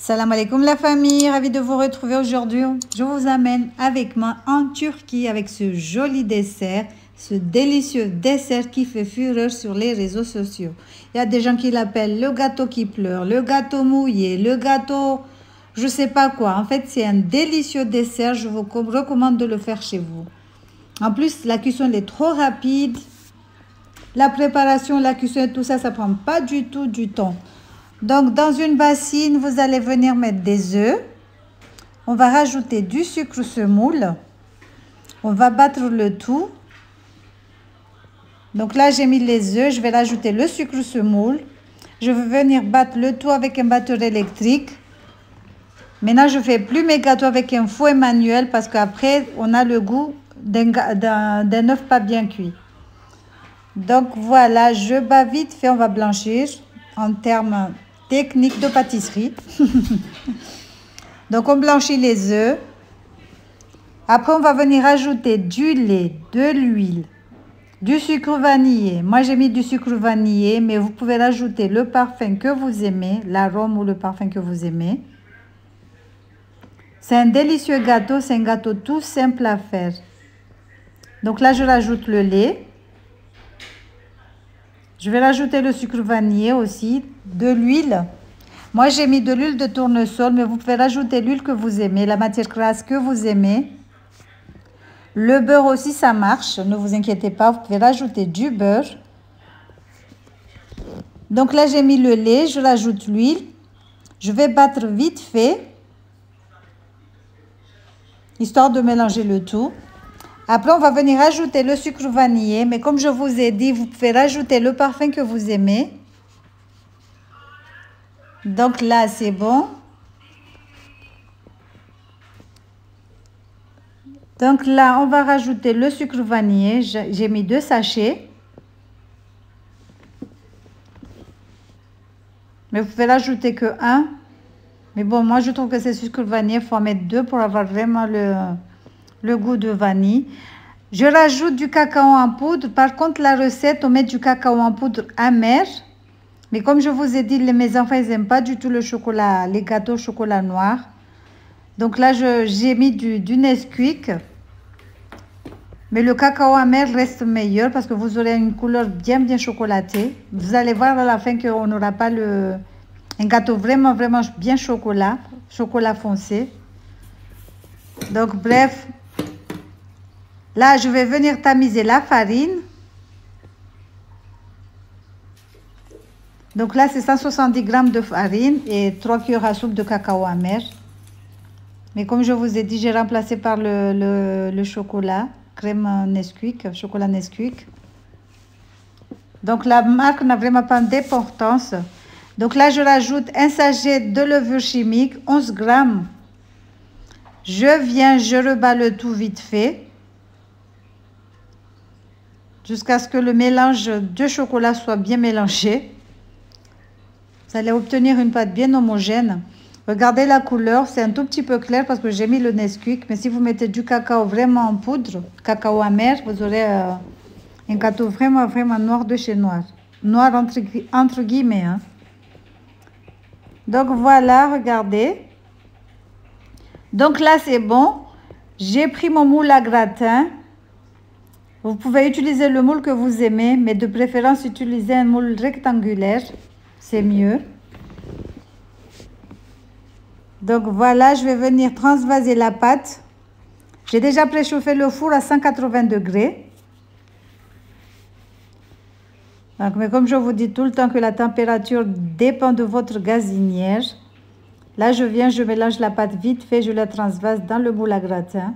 Salam alaikum la famille, ravie de vous retrouver aujourd'hui. Je vous amène avec moi en Turquie avec ce joli dessert, ce délicieux dessert qui fait fureur sur les réseaux sociaux. Il y a des gens qui l'appellent le gâteau qui pleure, le gâteau mouillé, le gâteau je sais pas quoi. En fait, c'est un délicieux dessert, je vous recommande de le faire chez vous. En plus, la cuisson elle est trop rapide. La préparation, la cuisson et tout ça, ça prend pas du tout du temps. Donc, dans une bassine, vous allez venir mettre des œufs. On va rajouter du sucre semoule. On va battre le tout. Donc là, j'ai mis les œufs. Je vais rajouter le sucre semoule. Je vais venir battre le tout avec un batteur électrique. Maintenant, je fais plus mes gâteaux avec un fouet manuel parce qu'après, on a le goût d'un œuf pas bien cuit. Donc voilà, je bats vite fait, on va blanchir en termes techniques de pâtisserie. Donc on blanchit les œufs. Après on va venir ajouter du lait, de l'huile, du sucre vanillé. Moi j'ai mis du sucre vanillé, mais vous pouvez rajouter le parfum que vous aimez, l'arôme ou le parfum que vous aimez. C'est un délicieux gâteau, c'est un gâteau tout simple à faire. Donc là je rajoute le lait. Je vais rajouter le sucre vanillé aussi, de l'huile. Moi, j'ai mis de l'huile de tournesol, mais vous pouvez rajouter l'huile que vous aimez, la matière grasse que vous aimez. Le beurre aussi, ça marche, ne vous inquiétez pas, vous pouvez rajouter du beurre. Donc là, j'ai mis le lait, je rajoute l'huile. Je vais battre vite fait, histoire de mélanger le tout. Après, on va venir ajouter le sucre vanillé. Mais comme je vous ai dit, vous pouvez rajouter le parfum que vous aimez. Donc là, c'est bon. Donc là, on va rajouter le sucre vanillé. J'ai mis 2 sachets. Mais vous pouvez rajouter que 1. Mais bon, moi, je trouve que c'est sucre vanillé. Il faut en mettre 2 pour avoir vraiment le goût de vanille. Je rajoute du cacao en poudre. Par contre, la recette, on met du cacao en poudre amer. Mais comme je vous ai dit, mes enfants, ils n'aiment pas du tout le chocolat, les gâteaux au chocolat noir. Donc là, j'ai mis du Nesquik. Mais le cacao amer reste meilleur parce que vous aurez une couleur bien chocolatée. Vous allez voir à la fin qu'on n'aura pas un gâteau vraiment bien chocolat foncé. Donc bref, là je vais venir tamiser la farine. Donc là c'est 170 g de farine et 3 cuillères à soupe de cacao amer. Mais comme je vous ai dit, j'ai remplacé par le chocolat, crème Nesquik, chocolat Nesquik. Donc la marque n'a vraiment pas d'importance. Donc là je rajoute un sachet de levure chimique, 11 g. Je rebats le tout vite fait. Jusqu'à ce que le mélange de chocolat soit bien mélangé. Vous allez obtenir une pâte bien homogène. Regardez la couleur, c'est un tout petit peu clair parce que j'ai mis le Nesquik. Mais si vous mettez du cacao vraiment en poudre, cacao amer, vous aurez un gâteau vraiment noir de chez noir. Noir entre guillemets. Hein. Donc voilà, regardez. Donc là, c'est bon. J'ai pris mon moule à gratin. Vous pouvez utiliser le moule que vous aimez, mais de préférence, utilisez un moule rectangulaire. C'est mieux. Donc voilà, je vais venir transvaser la pâte. J'ai déjà préchauffé le four à 180 degrés. Donc, mais comme je vous dis tout le temps que la température dépend de votre gazinière. Là, je mélange la pâte vite fait, je la transvase dans le moule à gratin.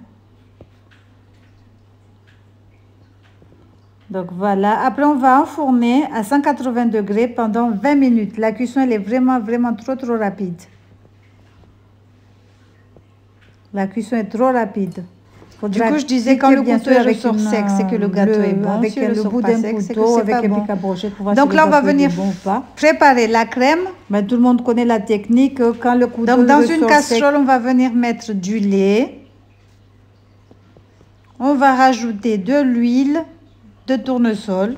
Donc voilà, après on va enfourner à 180 degrés pendant 20 minutes. La cuisson, elle est vraiment trop rapide. La cuisson est trop rapide. Du coup, je disais quand le couteau ressort sec, c'est que le gâteau est bon. Avec le bout d'un couteau, avec un pic à brochette pour voir donc si là, le on va gâteau venir est bon ou pas. Préparer la crème. Ben, tout le monde connaît la technique. Quand le couteau donc dans une casserole, sec, on va venir mettre du lait. On va rajouter de l'huile de tournesol.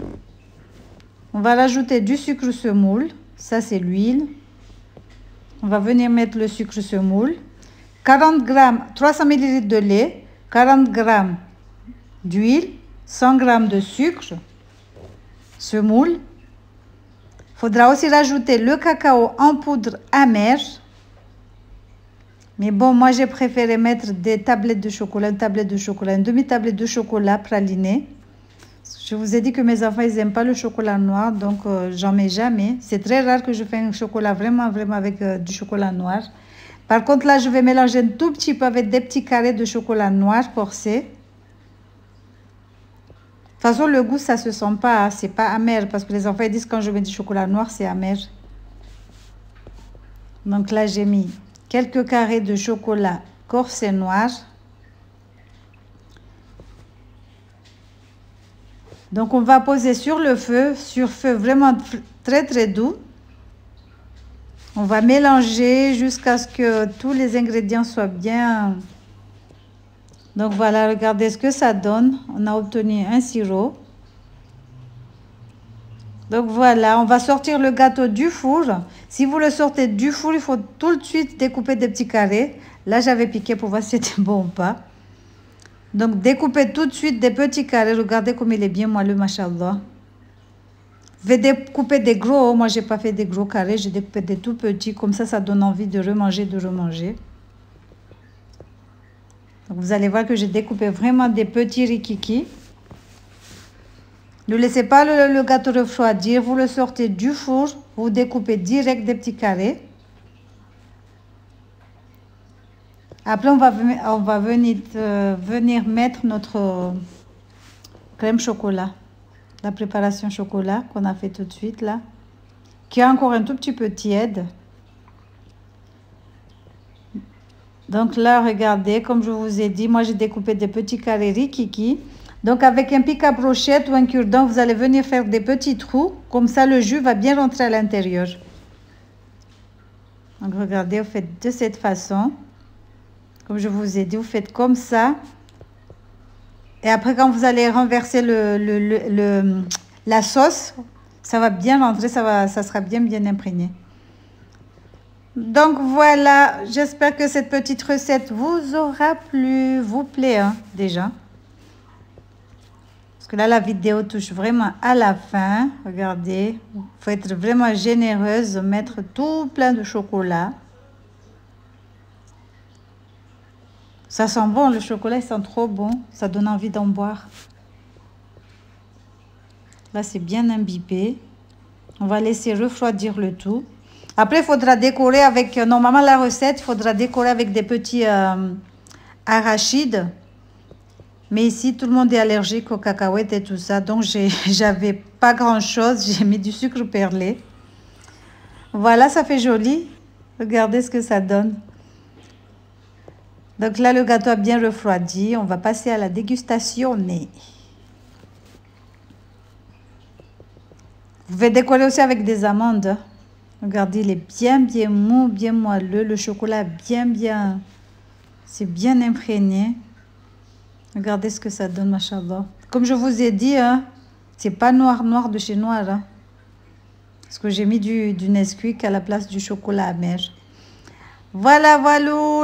On va rajouter du sucre semoule. Ça, c'est l'huile. On va venir mettre le sucre semoule. 40 grammes, 300 ml de lait, 40 grammes d'huile, 100 grammes de sucre semoule. Il faudra aussi rajouter le cacao en poudre amère. Mais bon, moi j'ai préféré mettre des tablettes de chocolat, une tablette de chocolat, une demi-tablette de chocolat praliné. Je vous ai dit que mes enfants, ils n'aiment pas le chocolat noir, donc j'en mets jamais. C'est très rare que je fais un chocolat vraiment avec du chocolat noir. Par contre, là, je vais mélanger un tout petit peu avec des petits carrés de chocolat noir forcé. De toute façon, le goût, ça se sent pas, hein, c'est pas amer, parce que les enfants ils disent quand je mets du chocolat noir, c'est amer. Donc là, j'ai mis quelques carrés de chocolat corsé noir. Donc, on va poser sur le feu, sur feu vraiment très doux. On va mélanger jusqu'à ce que tous les ingrédients soient bien. Donc, voilà, regardez ce que ça donne. On a obtenu un sirop. Donc, voilà, on va sortir le gâteau du four. Si vous le sortez du four, il faut tout de suite découper des petits carrés. Là, j'avais piqué pour voir si c'était bon ou pas. Donc, découpez tout de suite des petits carrés. Regardez comme il est bien moelleux, machallah. Vous pouvez découper des gros. Moi, j'ai pas fait des gros carrés. J'ai découpé des tout petits. Comme ça donne envie de remanger, Donc, vous allez voir que j'ai découpé vraiment des petits rikiki. Ne laissez pas le gâteau refroidir. Vous le sortez du four. Vous découpez direct des petits carrés. Après, on va venir mettre notre crème chocolat. La préparation chocolat qu'on a fait tout de suite là. Qui est encore un tout petit peu tiède. Donc là, regardez, comme je vous ai dit, moi j'ai découpé des petits carrés rikiki. Donc avec un pic à brochette ou un cure-dent, vous allez venir faire des petits trous. Comme ça, le jus va bien rentrer à l'intérieur. Donc regardez, vous faites de cette façon. Comme je vous ai dit, vous faites comme ça. Et après, quand vous allez renverser la sauce, ça va bien rentrer, ça sera bien imprégné. Donc voilà, j'espère que cette petite recette vous aura plu, vous plaît hein, déjà. Parce que là, la vidéo touche vraiment à la fin. Regardez, il faut être vraiment généreuse, mettre tout plein de chocolat. Ça sent bon, le chocolat, il sent trop bon. Ça donne envie d'en boire. Là, c'est bien imbibé. On va laisser refroidir le tout. Après, il faudra décorer avec... Normalement, la recette, il faudra décorer avec des petits arachides. Mais ici, tout le monde est allergique aux cacahuètes et tout ça. Donc, j'avais pas grand-chose. J'ai mis du sucre perlé. Voilà, ça fait joli. Regardez ce que ça donne. Donc là, le gâteau a bien refroidi. On va passer à la dégustation. Vous pouvez décorer aussi avec des amandes. Regardez, il est bien mou, bien moelleux. Le chocolat bien... C'est bien imprégné. Regardez ce que ça donne, machallah. Comme je vous ai dit, hein, c'est pas noir de chez Noir. Hein, parce que j'ai mis du Nesquik à la place du chocolat amer. Voilà,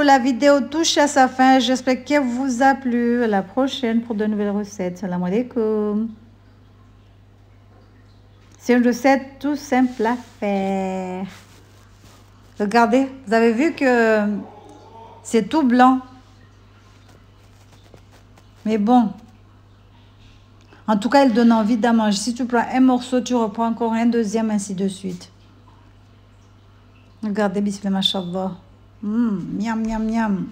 la vidéo touche à sa fin. J'espère qu'elle vous a plu. À la prochaine pour de nouvelles recettes. Salam alaikum. C'est une recette tout simple à faire. Regardez, vous avez vu que c'est tout blanc. Mais bon, en tout cas, elle donne envie d'en manger. Si tu prends un morceau, tu reprends encore un deuxième, ainsi de suite. Regardez, bismillah, mashallah. Miam, miam, miam.